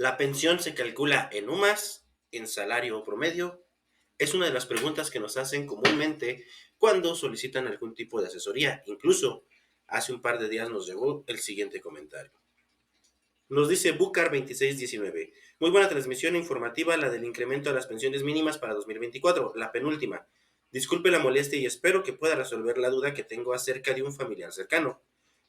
¿La pensión se calcula en UMAS, en salario promedio? Es una de las preguntas que nos hacen comúnmente cuando solicitan algún tipo de asesoría. Incluso hace un par de días nos llegó el siguiente comentario. Nos dice Bucar 2619. Muy buena transmisión informativa la del incremento de las pensiones mínimas para 2024, la penúltima. Disculpe la molestia y espero que pueda resolver la duda que tengo acerca de un familiar cercano.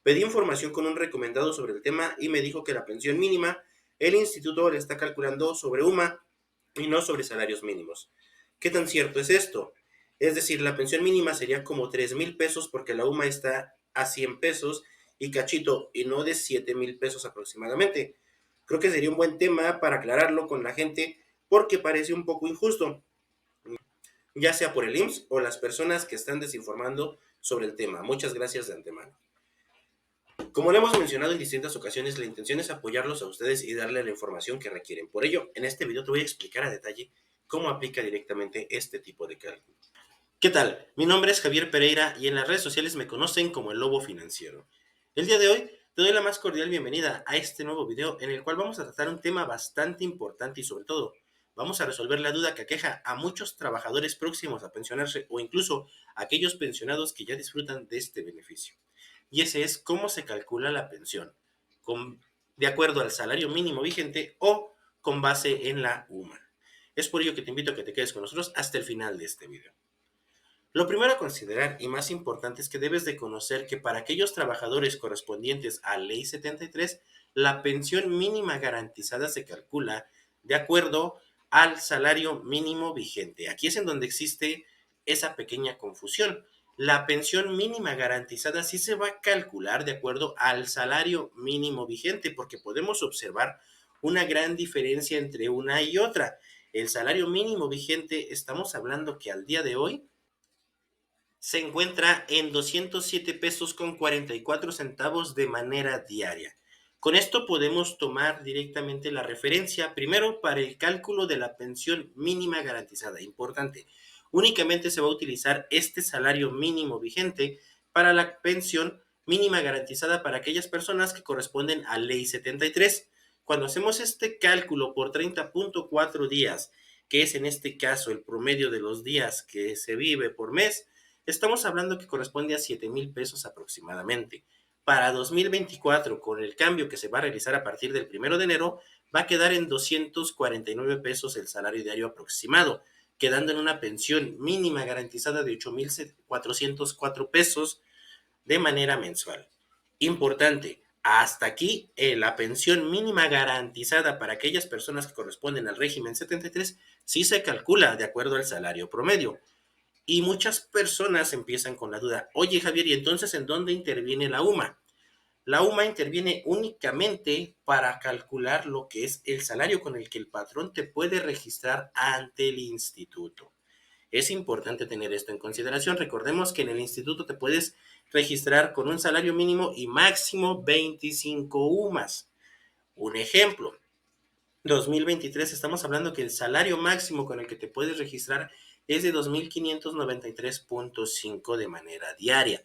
Pedí información con un recomendado sobre el tema y me dijo que la pensión mínima el instituto le está calculando sobre UMA y no sobre salarios mínimos. ¿Qué tan cierto es esto? Es decir, la pensión mínima sería como 3,000 pesos porque la UMA está a 100 pesos y cachito, y no de 7,000 pesos aproximadamente. Creo que sería un buen tema para aclararlo con la gente porque parece un poco injusto, ya sea por el IMSS o las personas que están desinformando sobre el tema. Muchas gracias de antemano. Como lo hemos mencionado en distintas ocasiones, la intención es apoyarlos a ustedes y darle la información que requieren. Por ello, en este video te voy a explicar a detalle cómo aplica directamente este tipo de cálculo. ¿Qué tal? Mi nombre es Javier Pereira y en las redes sociales me conocen como el Lobo Financiero. El día de hoy te doy la más cordial bienvenida a este nuevo video en el cual vamos a tratar un tema bastante importante y sobre todo vamos a resolver la duda que aqueja a muchos trabajadores próximos a pensionarse o incluso a aquellos pensionados que ya disfrutan de este beneficio. Y ese es cómo se calcula la pensión, de acuerdo al salario mínimo vigente o con base en la UMA. Es por ello que te invito a que te quedes con nosotros hasta el final de este video. Lo primero a considerar y más importante es que debes de conocer que para aquellos trabajadores correspondientes a Ley 73, la pensión mínima garantizada se calcula de acuerdo al salario mínimo vigente. Aquí es en donde existe esa pequeña confusión. La pensión mínima garantizada sí se va a calcular de acuerdo al salario mínimo vigente, porque podemos observar una gran diferencia entre una y otra. El salario mínimo vigente, estamos hablando que al día de hoy se encuentra en 207 pesos con 44 centavos de manera diaria. Con esto podemos tomar directamente la referencia, primero para el cálculo de la pensión mínima garantizada. Importante, únicamente se va a utilizar este salario mínimo vigente para la pensión mínima garantizada para aquellas personas que corresponden a Ley 73. Cuando hacemos este cálculo por 30.4 días, que es en este caso el promedio de los días que se vive por mes, estamos hablando que corresponde a 7,000 pesos aproximadamente. Para 2024, con el cambio que se va a realizar a partir del 1 de enero, va a quedar en 249 pesos el salario diario aproximado, quedando en una pensión mínima garantizada de 8,404 pesos de manera mensual. Importante, hasta aquí la pensión mínima garantizada para aquellas personas que corresponden al régimen 73 sí se calcula de acuerdo al salario promedio. Y muchas personas empiezan con la duda, oye Javier, ¿y entonces en dónde interviene la UMA? La UMA interviene únicamente para calcular lo que es el salario con el que el patrón te puede registrar ante el instituto. Es importante tener esto en consideración. Recordemos que en el instituto te puedes registrar con un salario mínimo y máximo 25 UMAS. Un ejemplo, 2023 estamos hablando que el salario máximo con el que te puedes registrar es de 2,593.5 de manera diaria.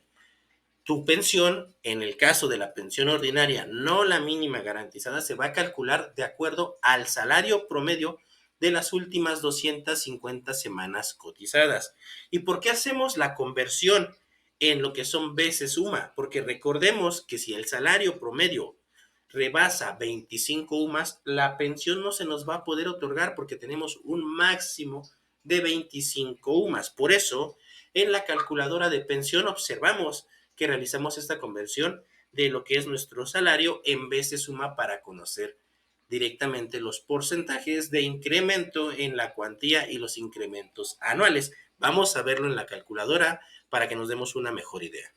Tu pensión, en el caso de la pensión ordinaria, no la mínima garantizada, se va a calcular de acuerdo al salario promedio de las últimas 250 semanas cotizadas. ¿Y por qué hacemos la conversión en lo que son veces UMA? Porque recordemos que si el salario promedio rebasa 25 UMAS, la pensión no se nos va a poder otorgar porque tenemos un máximo de 25 UMAS. Por eso, en la calculadora de pensión observamos que realizamos esta conversión de lo que es nuestro salario en veces UMA para conocer directamente los porcentajes de incremento en la cuantía y los incrementos anuales. Vamos a verlo en la calculadora para que nos demos una mejor idea.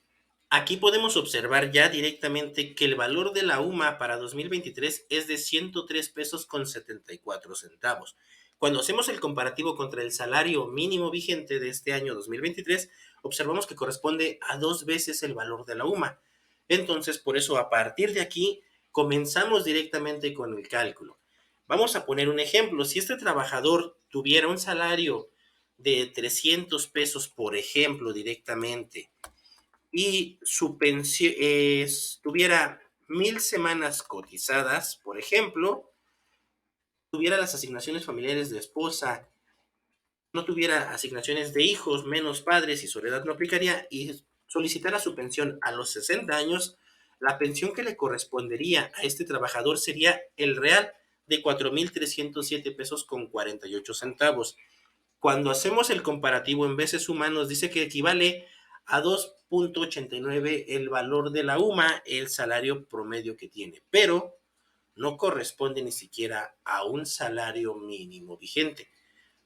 Aquí podemos observar ya directamente que el valor de la UMA para 2023 es de 103 pesos con 74 centavos. Cuando hacemos el comparativo contra el salario mínimo vigente de este año 2023, observamos que corresponde a 2 veces el valor de la UMA. Entonces, por eso, a partir de aquí, comenzamos directamente con el cálculo. Vamos a poner un ejemplo. Si este trabajador tuviera un salario de 300 pesos, por ejemplo, directamente, y su pensión tuviera 1,000 semanas cotizadas, por ejemplo, tuviera las asignaciones familiares de esposa, no tuviera asignaciones de hijos, menos padres y soledad no aplicaría, y solicitara su pensión a los 60 años, la pensión que le correspondería a este trabajador sería el real de 4,307 pesos con 48 centavos. Cuando hacemos el comparativo en veces humanos, dice que equivale a 2,89 el valor de la UMA, el salario promedio que tiene, pero no corresponde ni siquiera a un salario mínimo vigente.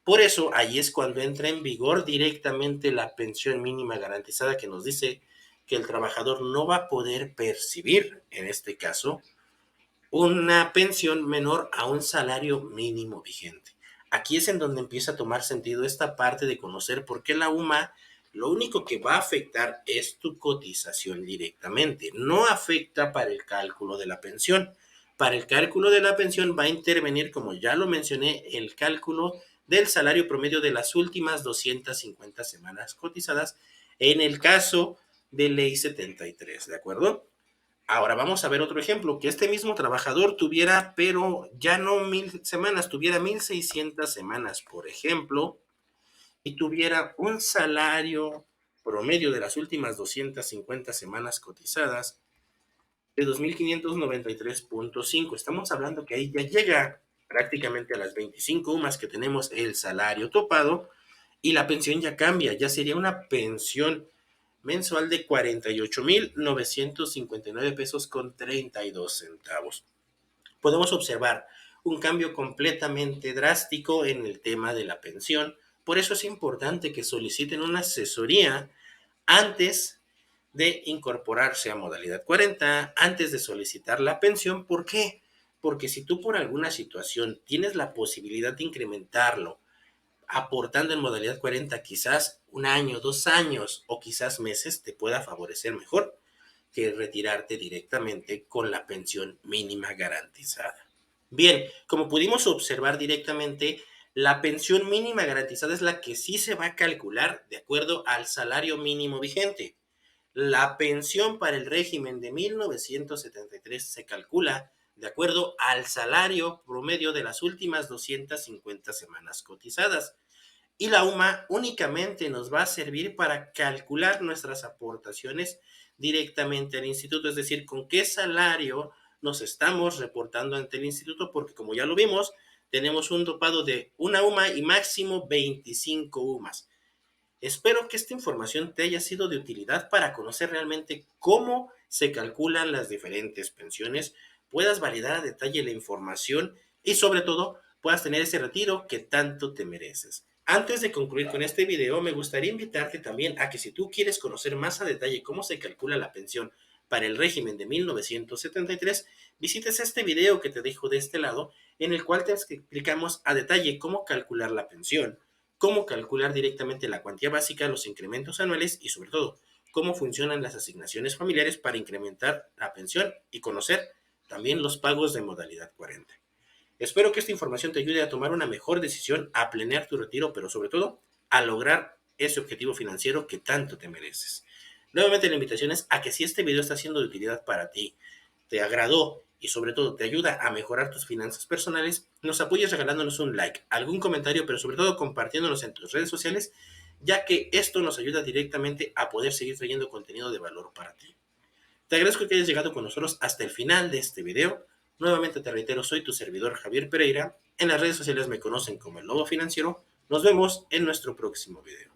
Por eso, ahí es cuando entra en vigor directamente la pensión mínima garantizada, que nos dice que el trabajador no va a poder percibir, en este caso, una pensión menor a un salario mínimo vigente. Aquí es en donde empieza a tomar sentido esta parte de conocer por qué la UMA lo único que va a afectar es tu cotización directamente, no afecta para el cálculo de la pensión. Para el cálculo de la pensión va a intervenir, como ya lo mencioné, el cálculo del salario promedio de las últimas 250 semanas cotizadas en el caso de ley 73, ¿de acuerdo? Ahora vamos a ver otro ejemplo, que este mismo trabajador tuviera, pero ya no 1,000 semanas, tuviera 1,600 semanas, por ejemplo, y tuviera un salario promedio de las últimas 250 semanas cotizadas de 2,593.5. Estamos hablando que ahí ya llega prácticamente a las 25 UMAS que tenemos el salario topado y la pensión ya cambia, ya sería una pensión mensual de 48,959 pesos con 32 centavos. Podemos observar un cambio completamente drástico en el tema de la pensión. Por eso es importante que soliciten una asesoría antes de incorporarse a modalidad 40, antes de solicitar la pensión. ¿Por qué? Porque si tú por alguna situación tienes la posibilidad de incrementarlo aportando en modalidad 40 quizás un año, 2 años o quizás meses, te pueda favorecer mejor que retirarte directamente con la pensión mínima garantizada. Bien, como pudimos observar directamente, la pensión mínima garantizada es la que sí se va a calcular de acuerdo al salario mínimo vigente. La pensión para el régimen de 1973 se calcula de acuerdo al salario promedio de las últimas 250 semanas cotizadas. Y la UMA únicamente nos va a servir para calcular nuestras aportaciones directamente al instituto, es decir, con qué salario nos estamos reportando ante el instituto, porque como ya lo vimos, tenemos un topado de una UMA y máximo 25 UMAS. Espero que esta información te haya sido de utilidad para conocer realmente cómo se calculan las diferentes pensiones, puedas validar a detalle la información y sobre todo puedas tener ese retiro que tanto te mereces. Antes de concluir con este video, me gustaría invitarte también a que si tú quieres conocer más a detalle cómo se calcula la pensión para el régimen de 1973, visites este video que te dejo de este lado, en el cual te explicamos a detalle cómo calcular la pensión, cómo calcular directamente la cuantía básica, los incrementos anuales y sobre todo cómo funcionan las asignaciones familiares para incrementar la pensión y conocer también los pagos de modalidad 40. Espero que esta información te ayude a tomar una mejor decisión, a planear tu retiro, pero sobre todo a lograr ese objetivo financiero que tanto te mereces. Nuevamente la invitación es a que si este video está siendo de utilidad para ti, te agradó y sobre todo te ayuda a mejorar tus finanzas personales, nos apoyes regalándonos un like, algún comentario, pero sobre todo compartiéndonos en tus redes sociales, ya que esto nos ayuda directamente a poder seguir trayendo contenido de valor para ti. Te agradezco que hayas llegado con nosotros hasta el final de este video. Nuevamente te reitero, soy tu servidor Javier Pereira. En las redes sociales me conocen como el Lobo Financiero. Nos vemos en nuestro próximo video.